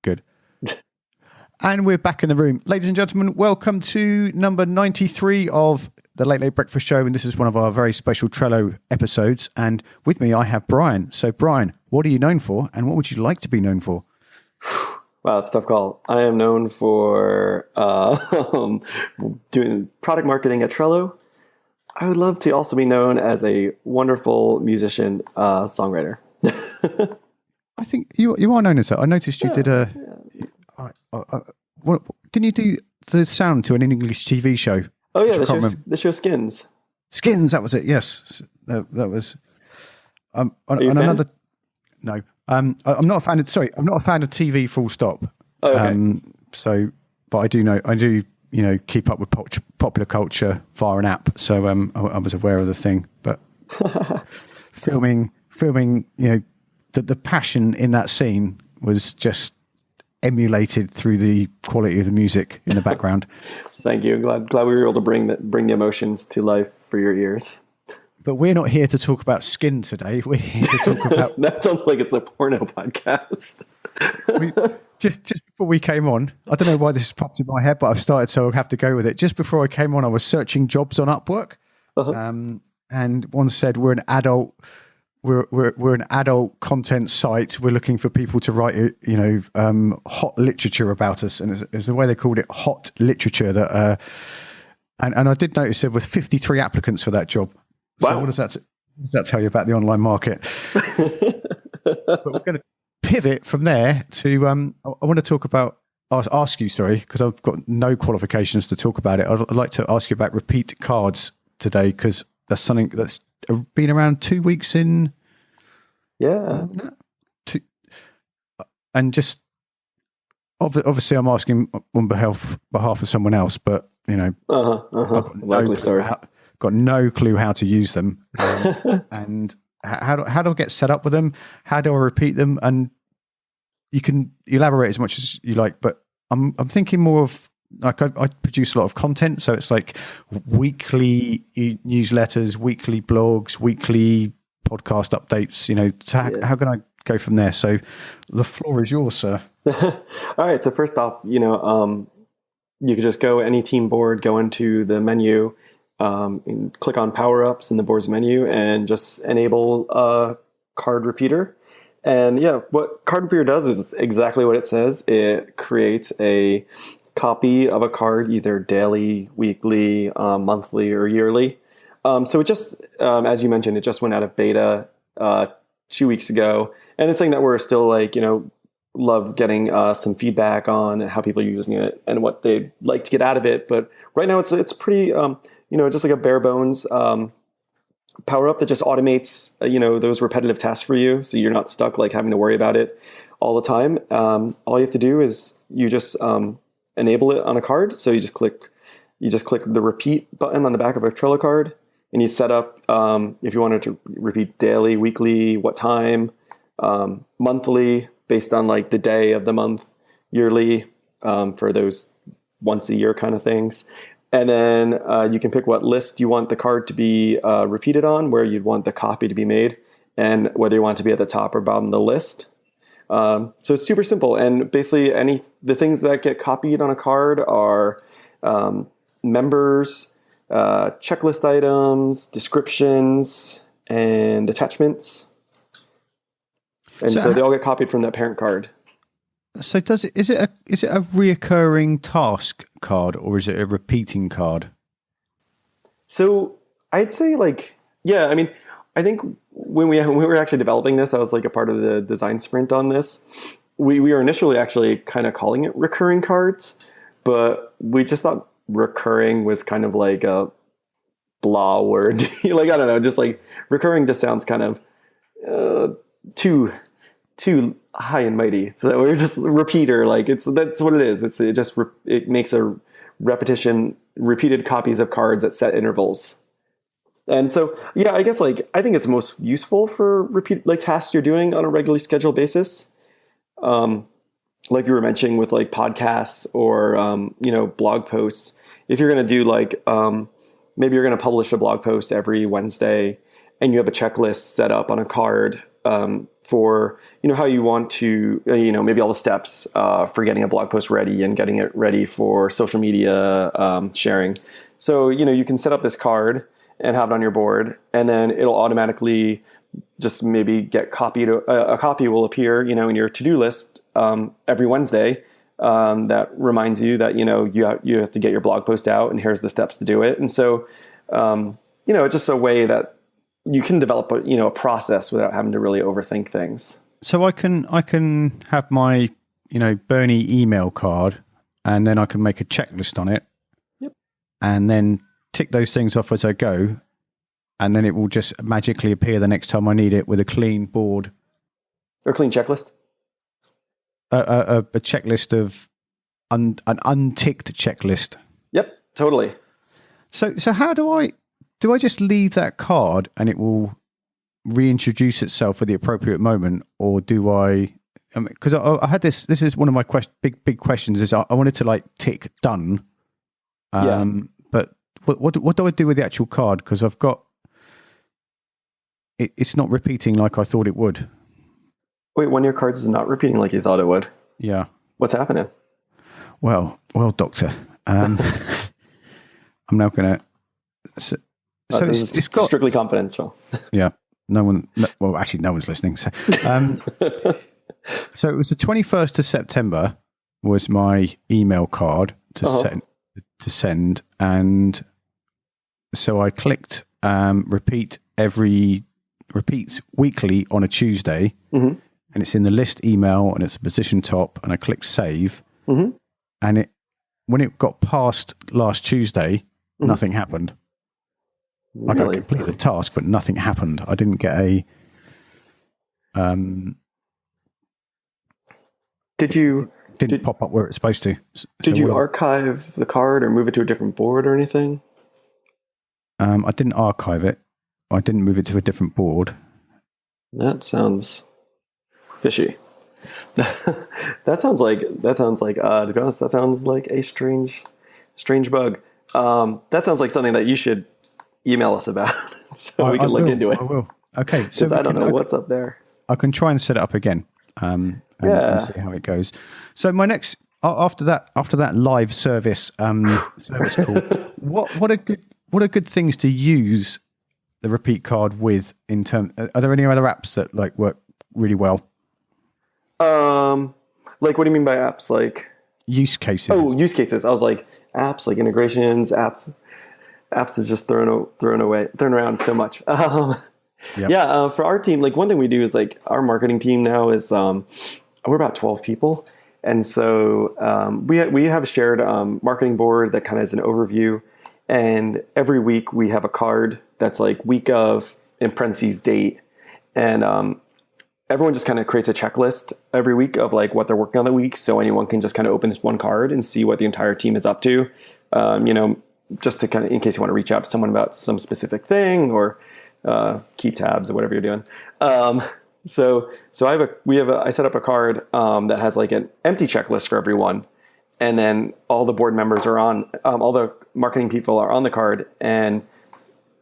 Good. And we're back in the room. Ladies and gentlemen, welcome to number 93 of the Late Late Breakfast Show. And this is one of our very special Trello episodes. And with me, I have Brian. So, Brian, what are you known for? And what would you like to be known for? Wow, it's a tough call. I am known for doing product marketing at Trello. I would love to also be known as a wonderful musician, songwriter. I think you are known as that. I noticed you did a... didn't you do the sound to an English TV show? Oh yeah, the show Skins. Skins, that was it. Yes, that was. Are you a fan? No, I'm not a fan of. Sorry, I'm not a fan of TV. Full stop. Oh, okay. But I do keep up with popular culture via an app. So I was aware of the thing, but filming, the passion in that scene was just emulated through the quality of the music in the background. Thank you. Glad we were able to bring the emotions to life for your ears. But we're not here to talk about skin today. We're here to talk about... That sounds like it's a porno podcast. Just before we came on, I don't know why this popped in my head, but I've started, so I'll have to go with it. Just before I came on, I was searching jobs on Upwork, and one said we're an adult content site. We're looking for people to write, hot literature about us, and it's the way they called it, hot literature. That and I did notice there was 53 applicants for that job. Wow. So what does that tell you about the online market? But we're going to pivot from there to I want to talk about ask you, because I've got no qualifications to talk about it. I'd like to ask you about repeat cards today, because that's something that's been around 2 weeks in. Yeah. And just obviously I'm asking on behalf of someone else, but Likely story. Got no clue how to use them, and how do I get set up with them? How do I repeat them? And you can elaborate as much as you like, but I'm thinking more of like I produce a lot of content, so it's like weekly newsletters, weekly blogs, weekly podcast updates. So how can I go from there? So the floor is yours, sir. All right. So first off, you could just go any team board, go into the menu, and click on power ups in the board's menu, and just enable a card repeater. And what card repeater does is exactly what it says. It creates a copy of a card, either daily, weekly, monthly, or yearly. So it just, as you mentioned, it just went out of beta 2 weeks ago, and it's something that we're still love getting some feedback on how people are using it and what they'd like to get out of it. But right now it's pretty, just like a bare bones power up that just automates, those repetitive tasks for you. So you're not stuck having to worry about it all the time. All you have to do is you just enable it on a card. So you just click the repeat button on the back of a Trello card, and you set up, if you wanted to repeat daily, weekly, what time, monthly, based on the day of the month, yearly, for those once a year kind of things. And then you can pick what list you want the card to be repeated on, where you'd want the copy to be made, and whether you want it to be at the top or bottom of the list. So it's super simple. And basically the things that get copied on a card are members, checklist items, descriptions, and attachments. And so they all get copied from that parent card. So is it a reoccurring task card, or is it a repeating card? So I'd say I think when we were actually developing this, I was a part of the design sprint on this. We were initially actually kind of calling it recurring cards, but we just thought recurring was kind of like a blah word. I don't know, just recurring just sounds kind of too high and mighty. So we're just repeater. That's what it is. It makes a repetition, repeated copies of cards at set intervals. And so, I guess I think it's most useful for repeat tasks you're doing on a regularly scheduled basis. Like you were mentioning with podcasts or, blog posts. If you're going to do maybe you're going to publish a blog post every Wednesday, and you have a checklist set up on a card for, how you want to, maybe all the steps for getting a blog post ready and getting it ready for social media sharing. So, you can set up this card and have it on your board, and then it'll automatically just maybe get copied. A copy will appear, in your to-do list every Wednesday that reminds you that, you have to get your blog post out, and here's the steps to do it. And so, it's just a way that you can develop a process without having to really overthink things. So I can have my, Bernie email card, and then I can make a checklist on it. Yep. And then tick those things off as I go. And then it will just magically appear the next time I need it with a clean board. Or clean checklist? A checklist of an unticked checklist. Yep, totally. So how do I just leave that card and it will reintroduce itself at the appropriate moment, or do I? Because I had this. This is one of my big questions. Is I wanted to tick done. But what do I do with the actual card? Because I've got it's not repeating like I thought it would. Wait, one of your cards is not repeating like you thought it would? Yeah. What's happening? Well, doctor. I'm now going to... So this is strictly confidential. Yeah. No one's listening. So, so it was the 21st of September was my email card to send. And so I clicked repeat weekly on a Tuesday. Mm-hmm. And it's in the list email, and it's a position top, and I click save. Mm-hmm. And when it got past last Tuesday, nothing happened. Really? I completed the task, but nothing happened. I didn't get a... Didn't pop up where it's supposed to. Did you archive the card or move it to a different board or anything? I didn't archive it. I didn't move it to a different board. That sounds... fishy. That sounds like to be honest, that sounds like a strange bug. That sounds like something that you should email us about so we can look into it. I will. Okay. Because I don't know what's up there. I can try and set it up again and see how it goes. So my next after that live service service call, what are good things to use the repeat card with in terms? Are there any other apps that work really well? What do you mean by apps? Like use cases? Oh, use cases. I was like apps, like integrations. Apps is just thrown around so much. Yep. Yeah. For our team, one thing we do is our marketing team now is we're about 12 people, and so we have a shared marketing board that kind of is an overview, and every week we have a card that's week of in parentheses date, and everyone just kind of creates a checklist every week of what they're working on that week. So anyone can just kind of open this one card and see what the entire team is up to, just to kind of, in case you want to reach out to someone about some specific thing or keep tabs or whatever you're doing. So I set up a card that has an empty checklist for everyone. And then all the board members are on, all the marketing people are on the card, and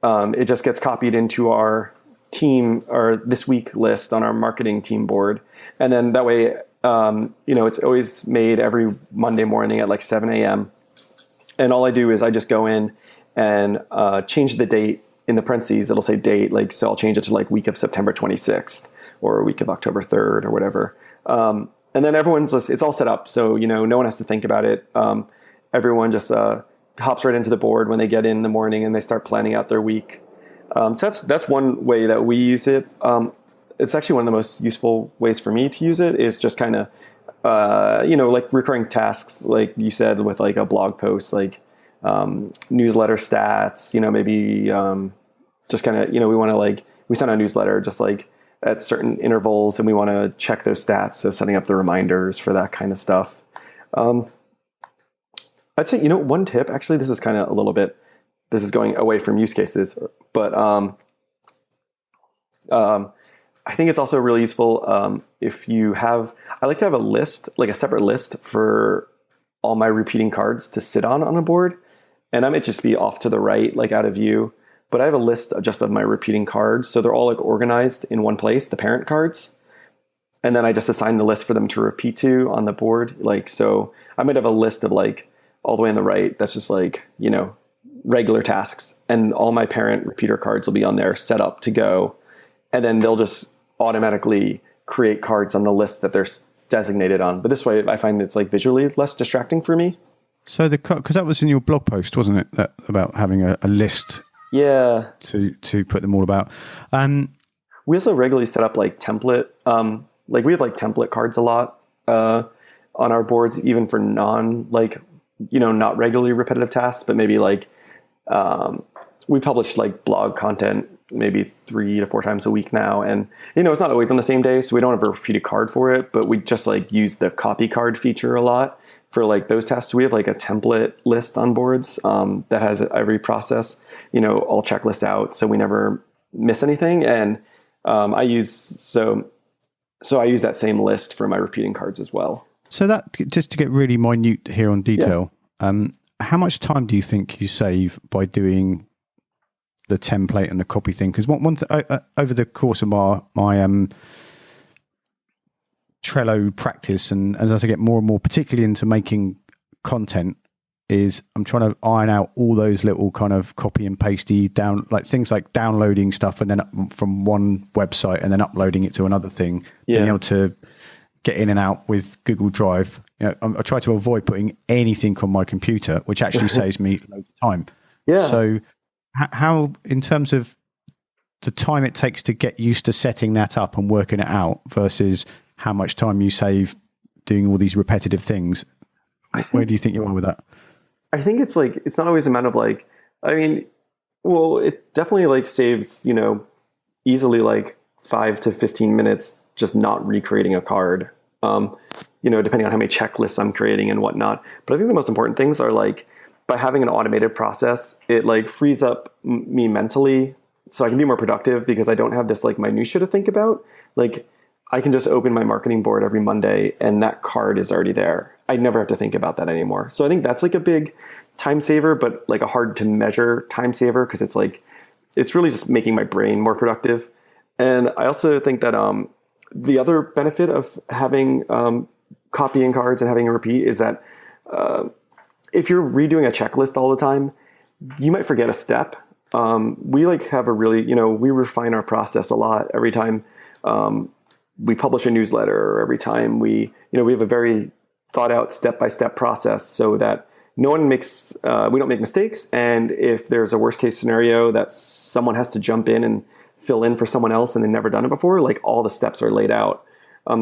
it just gets copied into our team or this week list on our marketing team board. And then that way, it's always made every Monday morning at 7 a.m. And all I do is I just go in and change the date in the parentheses. It'll say date, so I'll change it to week of September 26th or week of October 3rd or whatever. And then it's all set up. So, no one has to think about it. Everyone just hops right into the board when they get in the morning and they start planning out their week. So that's one way that we use it. It's actually one of the most useful ways for me to use it is just kind of, recurring tasks, like you said, with a blog post, newsletter stats, maybe just kind of, we want to we send a newsletter just at certain intervals, and we want to check those stats. So setting up the reminders for that kind of stuff. I'd say, one tip, actually, this is kind of a little bit, this is going away from use cases, but I think it's also really useful if you have, I like to have a list, a separate list for all my repeating cards to sit on a board. And I might just be off to the right, out of view. but I have a list of just of my repeating cards. So they're all like organized in one place, the parent cards. And then I just assign the list for them to repeat to on the board. Like, so I might have a list of like all the way on the right. That's just like, regular tasks. And all my parent repeater cards will be on there set up to go. And then they'll just automatically create cards on the list that they're designated on. But this way I find it's like visually less distracting for me. So because that was in your blog post, wasn't it? That about having a list. Yeah. To put them all about. We also regularly set up like template, like we have like template cards a lot on our boards, even for not regularly repetitive tasks, but maybe like we publish like blog content maybe 3 to 4 times a week now. And, it's not always on the same day, so we don't have a repeated card for it, but we just like use the copy card feature a lot for like those tasks. So we have like a template list on boards that has every process, all checklist out, so we never miss anything. And I use that same list for my repeating cards as well. So that, just to get really minute here on detail, how much time do you think you save by doing the template and the copy thing? Because one over the course of my Trello practice, and as I get more and more, particularly into making content, is I'm trying to iron out all those little kind of copy and pasty down, like things like downloading stuff and then from one website and then uploading it to another thing, being able to get in and out with Google Drive. I try to avoid putting anything on my computer, which actually saves me loads of time. Yeah. So how, in terms of the time it takes to get used to setting that up and working it out versus how much time you save doing all these repetitive things, where do you think you are with that? I think it's like, it's not always a matter of like, it definitely like saves, easily like 5 to 15 minutes just not recreating a card, depending on how many checklists I'm creating and whatnot. But I think the most important things are like, by having an automated process, it like frees up me mentally so I can be more productive because I don't have this like minutia to think about. Like I can just open my marketing board every Monday and that card is already there. I never have to think about that anymore. So I think that's like a big time saver, but like a hard to measure time saver because it's like, it's really just making my brain more productive. And I also think that the other benefit of having copying cards and having a repeat is that if you're redoing a checklist all the time, you might forget a step. We like have a really, we refine our process a lot every time we publish a newsletter, or every time we have a very thought out step-by-step process so that we don't make mistakes. And if there's a worst case scenario that someone has to jump in and fill in for someone else and they've never done it before, like all the steps are laid out.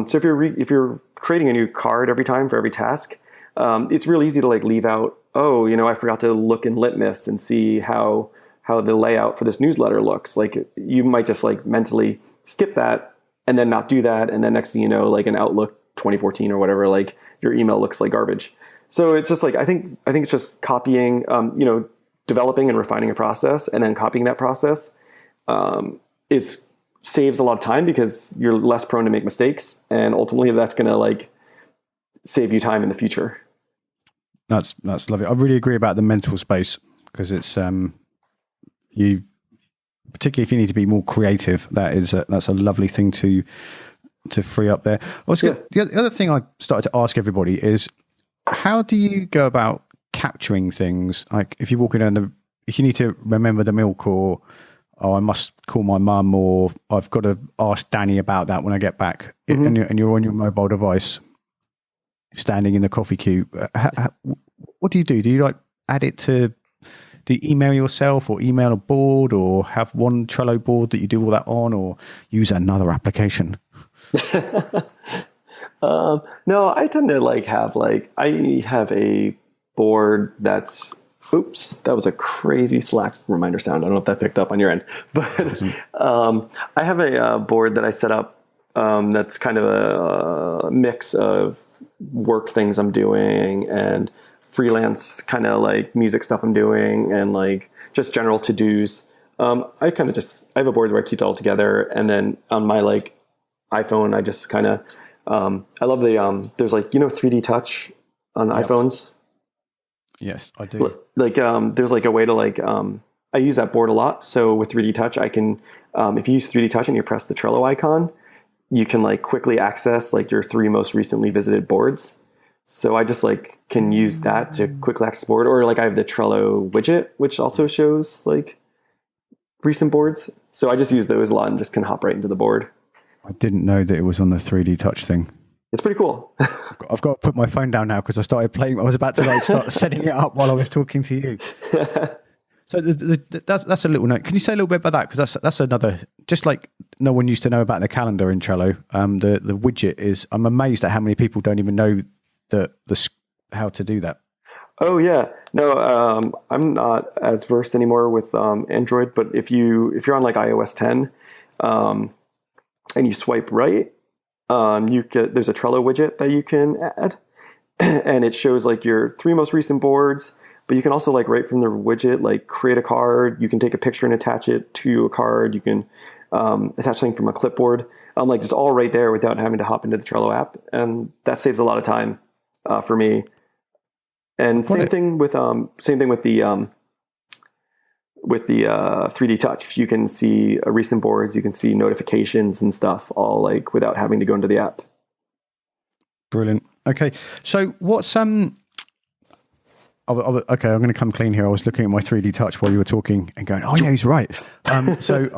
So if you're creating a new card every time for every task, it's real easy to like leave out, I forgot to look in Litmus and see how the layout for this newsletter looks. Like you might just like mentally skip that and then not do that. And then next thing you know, like in Outlook 2014 or whatever, like your email looks like garbage. So it's just like, I think it's just copying, developing and refining a process and then copying that process. It saves a lot of time because you're less prone to make mistakes. And ultimately that's going to like save you time in the future. That's lovely. I really agree about the mental space because it's you, particularly if you need to be more creative. That's a lovely thing to free up there. The other thing I started to ask everybody is, how do you go about capturing things? Like if you're walking down if you need to remember the milk, or I must call my mum, or I've got to ask Danny about that when I get back, and you're on your mobile device, standing in the coffee queue. What do you do? Do you like add it to? Do you email yourself, or email a board, or have one Trello board that you do all that on, or use another application? No, I tend to I have a board that's, oops, that was a crazy Slack reminder sound. I don't know if that picked up on your end, but I have a board that I set up that's kind of a mix of work things I'm doing and freelance kind of like music stuff I'm doing and like just general to-dos. I have a board where I keep it all together, and then on my like iPhone, I just kind of I love the there's like 3D touch on iPhones. Yes, I do. Like there's like a way to like I use that board a lot. So with 3D Touch, I can, if you use 3D Touch and you press the Trello icon, you can like quickly access like your 3 most recently visited boards. So I just like can use that to quickly access board, or like I have the Trello widget, which also shows like recent boards. So I just use those a lot and just can hop right into the board. I didn't know that it was on the 3D Touch thing. It's pretty cool. I've got to put my phone down now because I started playing. I was about to like start setting it up while I was talking to you. So that's a little note. Can you say a little bit about that? Because that's another, just like no one used to know about the calendar in Trello. The widget is, I'm amazed at how many people don't even know how to do that. Oh yeah, no, I'm not as versed anymore with Android. But if you're on like iOS 10, and you swipe right, there's a Trello widget that you can add, and it shows like your 3 most recent boards. But you can also like right from the widget, like create a card. You can take a picture and attach it to a card. You can attach something from a clipboard. Like just all right there without having to hop into the Trello app, and that saves a lot of time for me. And same thing with the 3D Touch. You can see recent boards. You can see notifications and stuff, all like without having to go into the app. Brilliant. Okay, so what's okay, I'm going to come clean here. I was looking at my 3D Touch while you were talking and going, "Oh yeah, he's right." So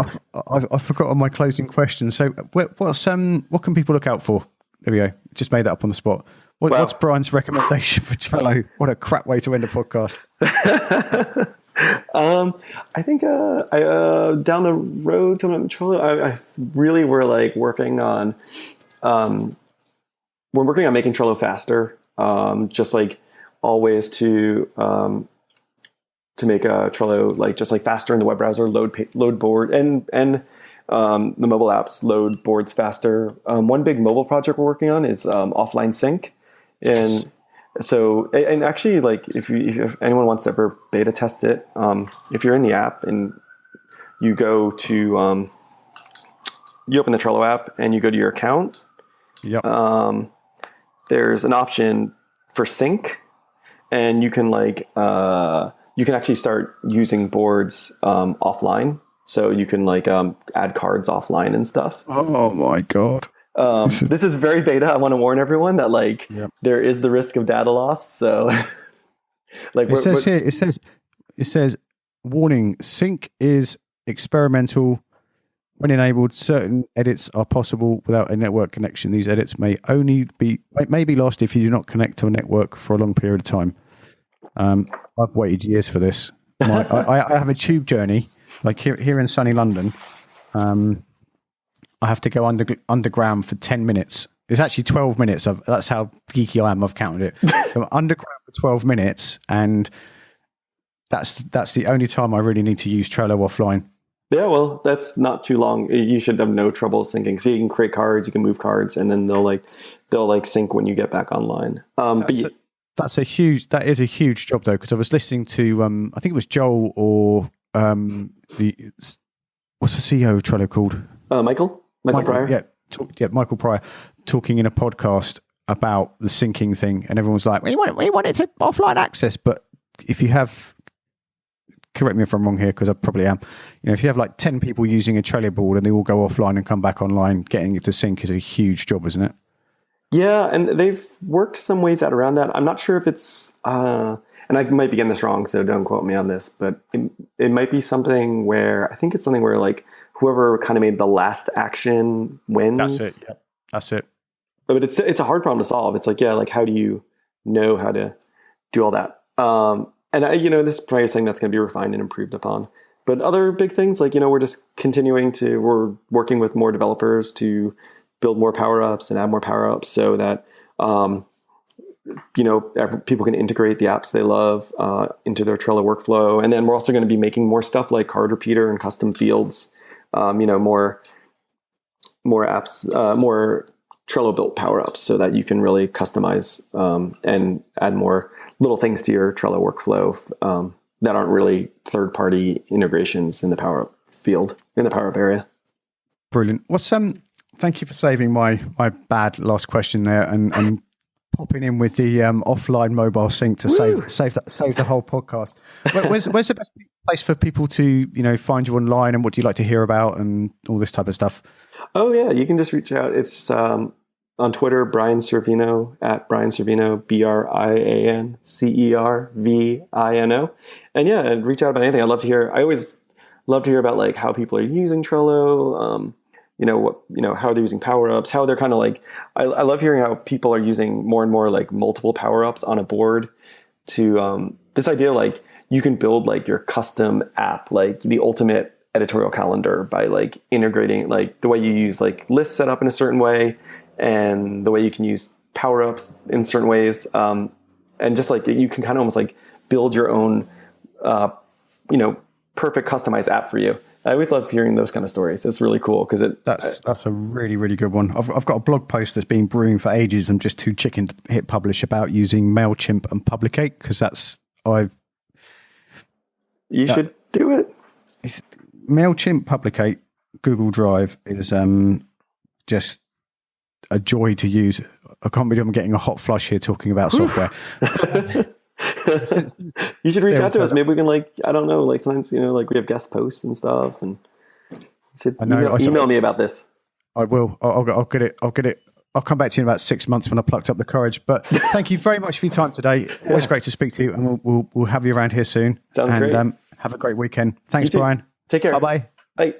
I forgot on my closing question. So what can people look out for? There we go. Just made that up on the spot. What's Brian's recommendation for Trello? What a crap way to end a podcast. I think down the road coming up in Trello, I really we're working on making Trello faster. Just like all ways to make a Trello like just like faster in the web browser, load board and the mobile apps load boards faster. One big mobile project we're working on is offline sync, and so and actually like if anyone wants to ever beta test it, if you're in the app and you go to you open the Trello app and you go to your account, there's an option for sync. And you can actually start using boards offline, so you can add cards offline and stuff. Oh my god! This is very beta. I want to warn everyone that there is the risk of data loss. So, it says warning: sync is experimental. When enabled, certain edits are possible without a network connection. These edits may be lost if you do not connect to a network for a long period of time. I've waited years for this. I have a tube journey, like here in sunny London. I have to go underground for 10 minutes. It's actually 12 minutes. That's how geeky I am. I've counted it. So underground for 12 minutes, and that's the only time I really need to use Trello offline. Yeah, well, that's not too long. You should have no trouble syncing. So you can create cards, you can move cards, and then they'll sync when you get back online. That is a huge job though, because I was listening to I think it was Joel or what's the CEO of Trello called? Michael Pryor. Michael Pryor talking in a podcast about the syncing thing, and everyone's like, we want it to offline access, but if you have, correct me if I'm wrong here because I probably am, if you have like 10 people using a Trello board and they all go offline and come back online, getting it to sync is a huge job, isn't it? Yeah, and they've worked some ways out around that. I'm not sure if it's, and I might be getting this wrong, so don't quote me on this, but it might be something where, I think it's something where like whoever kind of made the last action wins. That's it. Yeah, that's it. But it's a hard problem to solve. It's like, how do you know how to do all that? And this is probably something that's going to be refined and improved upon. But other big things, like, we're just we're working with more developers to build more power-ups and add more power-ups so that, people can integrate the apps they love into their Trello workflow. And then we're also going to be making more stuff like card repeater and custom fields, more apps, more Trello-built power-ups so that you can really customize and add more little things to your Trello workflow that aren't really third-party integrations in the power-up field, in the power-up area. Brilliant. Thank you for saving my bad last question there and popping in with the offline mobile sync to save the whole podcast. Where's the best place for people to find you online, and what do you like to hear about, and all this type of stuff? Oh yeah, you can just reach out. It's on Twitter, Brian Servino at Brian Servino, BrianCervino, and yeah, and reach out about anything. I'd love to hear. I always love to hear about like how people are using Trello. How they're using power ups, how they're kind of like. I love hearing how people are using more and more like multiple power ups on a board. To this idea, like you can build like your custom app, like the ultimate editorial calendar by like integrating like the way you use like lists set up in a certain way, and the way you can use power ups in certain ways, and just like you can kind of almost like build your own, perfect customized app for you. I always love hearing those kind of stories. It's really cool because that's a really, really good one. I've got a blog post that's been brewing for ages. I'm just too chicken to hit publish about using MailChimp and Publicate, because you should do it. MailChimp, Publicate, Google Drive is just a joy to use. I can't believe I'm getting a hot flush here talking about software. You should reach out to us. Maybe we can sometimes we have guest posts and stuff, and you should email me about this. I will. I'll get it. I'll come back to you in about 6 months when I plucked up the courage. But thank you very much for your time today. Always great to speak to you, and we'll have you around here soon. Sounds great. Have a great weekend. Thanks, Brian. Take care. Bye-bye. Bye.